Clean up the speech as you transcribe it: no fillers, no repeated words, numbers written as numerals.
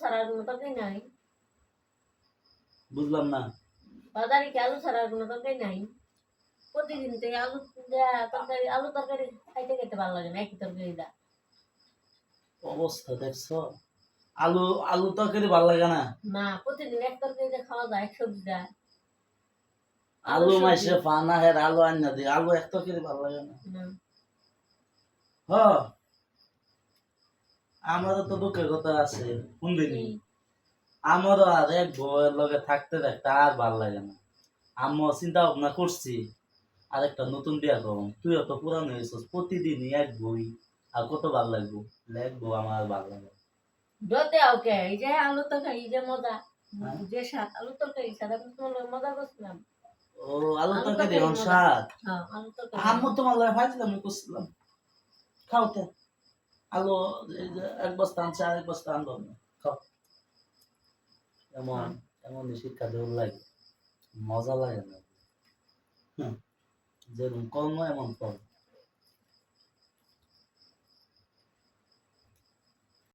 ছাড়া আর কোনো তরকারি নাই? বুঝলাম না। বাজারে কি আলু ছাড়া আর কোনো তরকারি নাই? প্রতিদিন তো এই আলু দেয়া তরকারি, আলু তরকারি খাইতে খাইতে ভালো লাগে না, একই তরকারি দা। অবস্থা দেখছো? আলু আলু তরকারি ভাল লাগে না। না, প্রতিদিন এক তরকারি দিয়ে খাওয়া যায়, এক সবজি দেয়। আলু আলু সবজি মাইসে ফানা হের আলু আন্না দি আলু এক তরকারি ভাল লাগে না। না। হ, আমারও তো দুঃখের কথা আছে কোনদিনই। আমারও আর এক বউয়ের লগে থাকতে থাকতে আর ভাল লাগে না। আম্মু চিন্তা ভাবনা করছি আরেকটা নতুন বিয়া করব। তুইও তো পুরানো হয়েছিস, প্রতিদিনই এক বই আর কত ভাল লাগবো। এক বউ আমার আর ভাল লাগে না। যতে ওকে এই যে আলু তরকারি, এই যে মজা, হ্যাঁ? যে স্বাদ আলু তরকারি স্বাদ, আমি তোমার মজা করছিলাম। ও আলু আলু তরকারি তরকারি হন মজা। স্বাদ। হ্যাঁ, আলু তরকারি আম্মু মজা। তোমার লাগে ভাজলাম করছিলাম খাওতে। আলু এই যে এক বস্তা আনছে আর এক বস্তা আনলো না। খাও। এমন এমনই শিক্ষা দেওয়ার লাগে, মজা লাগে না। হুম, যেরকম কর্ম এমন ফল।